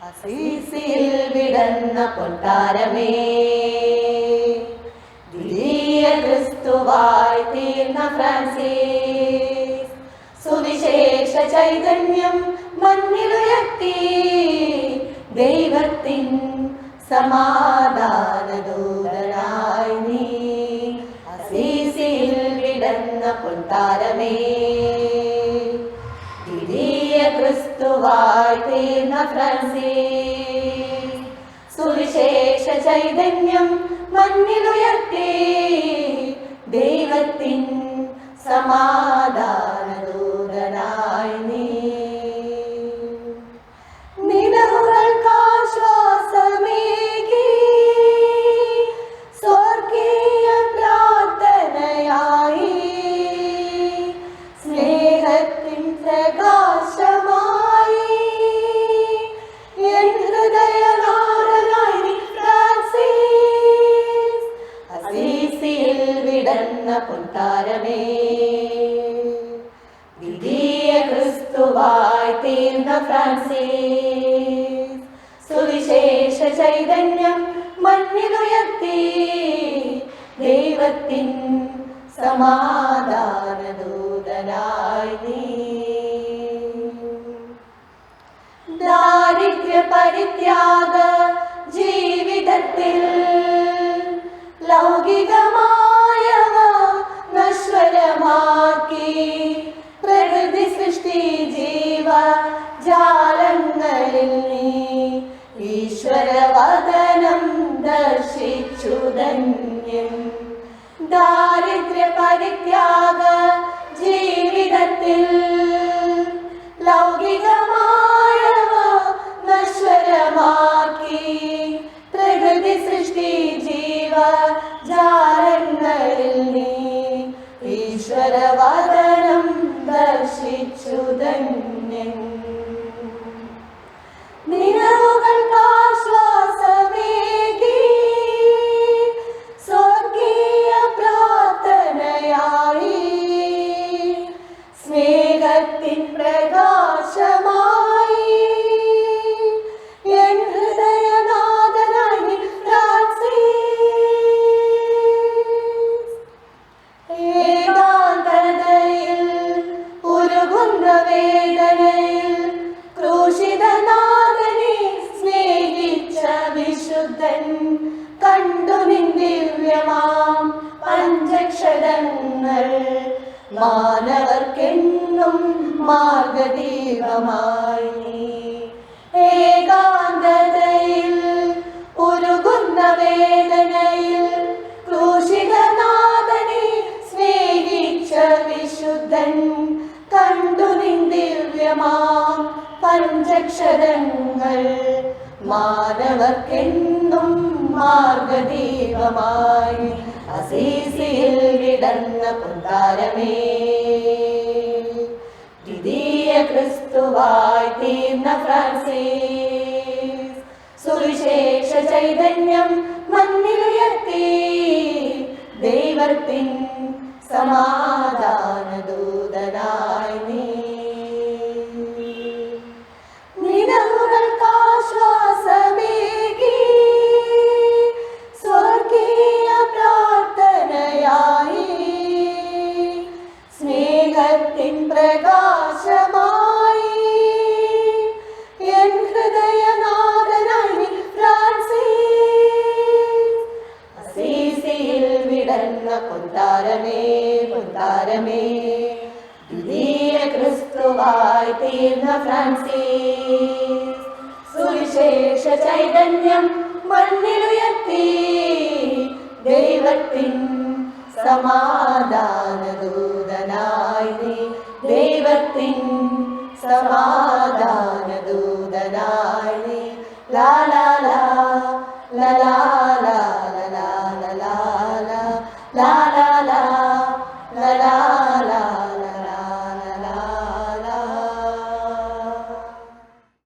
അസീസിയിൽ വിടന്ന പൊൻതാരമേ, ദ്വിതീയ ക്രിസ്തുവായി തീർന്ന ഫ്രാൻസിസ്, സുവിശേഷ ചൈതന്യം മണ്ണിലുയർത്തി ദൈവത്തിൻ സമാധാനദൂതനായി നീ. അസീസിയിൽ വിടന്ന പൊൻതാരമേ, ദ്വിതീയ ക്രിസ്തുവായി തീർന്ന ഫ്രാൻസിസ്, സുവിശേഷ ചൈതന്യം മണ്ണിലുയർത്തി ദൈവത്തിൻ സമാധാനദൂതനായി നീ. നിലവുകൾക്കാശ്വാസമേകി സ്വർഗീയ പ്രാർത്ഥനയായി സ്നേഹത്തിൻ പ്രകാശമായി എൻ ഹൃദയനാഥനായി ഫ്രാൻസിസ്, അസീസിയിൽ വിടന്ന പൊൻതാരമേ, ദ്വിതീയ ക്രിസ്തുവായി തീർന്ന ഫ്രാൻസിസ്, സുവിശേഷ ചൈതന്യം മണ്ണിലുയർത്തി ദൈവത്തിൻ സമാധാനദൂതനായി നീ. ദാരിദ്ര്യ പരിത്യാഗ ജീവിതത്തിൽ ലൗകികമായവ നശ്വരമാക്കി പ്രകൃതി സൃഷ്ടി ജീവ ജാലങ്ങളിൽ നീ ഈശ്വരവദനം ദർശിച്ചു ധന്യം. ദാരിദ്ര്യ പരിത്യാഗ ജീവിതത്തിൽ ലൗകികമായവ നശ്വരമാക്കി പ്രകൃതി സൃഷ്ടി ജീവ ജാലങ്ങളിൽ നീ ഈശ്വരവദനം ദർശിച്ചു ധന്യം. നിലവുകൾക്കാശ്വാസമേകി സ്വർഗീയ പ്രാർത്ഥനയായി സ്നേഹത്തിൻ പ്രകാശമായി എൻ ഹൃദയനാഥനായി ഫ്രാൻസിസ്, ഏകാന്തതയിൽ ഉരുകുന്ന വേദനയിൽ ക്രൂശിതനാഥനെ സ്നേഹിച്ച വിശുദ്ധൻ കണ്ടു നിൻ ദിവ്യമാം പഞ്ചക്ഷരങ്ങൾ മാനവർക്കെന്നും മാർഗദീപമായി. ഏകാന്തതയിൽ ഉരുകുന്ന വേദനയിൽ ക്രൂശിതനാഥനെ സ്നേഹിച്ച വിശുദ്ധൻ കണ്ടു നിൻ ദിവ്യമാം പഞ്ചക്ഷരങ്ങൾ മാനവർക്കെന്നും മാർഗദീപമായി. അസീസിയിൽ വിടന്ന പൊൻതാരമേ, ദ്വിതീയ ക്രിസ്തുവായി തീർന്ന ഫ്രാൻസിസ്, സുവിശേഷ ചൈതന്യം മണ്ണിലുയർത്തി ദൈവത്തിൻ സമാധാനദൂതനായി നീ. നിലവുകൾക്കാശ്വാസമേകി സ്വർഗീയ പ്രാർത്ഥനയായി സ്നേഹത്തിൻ പ്രകാശമായി എൻ ഹൃദയനാഥനായി ഫ്രാൻസിസ്, അസീസിയിൽ വിടന്ന പൊൻതാരമേ, പൊൻതാരമേ, ദ്വിതീയ ക്രിസ്തുവായി തീർന്ന ഫ്രാൻസിസ്, സുവിശേഷ ചൈതന്യം മണ്ണിലുയർത്തി ദൈവത്തിൻ സമാധാനദൂതനായി നീ. ദൈവത്തിൻ സമാധാനദൂതനായി നീ. ലാ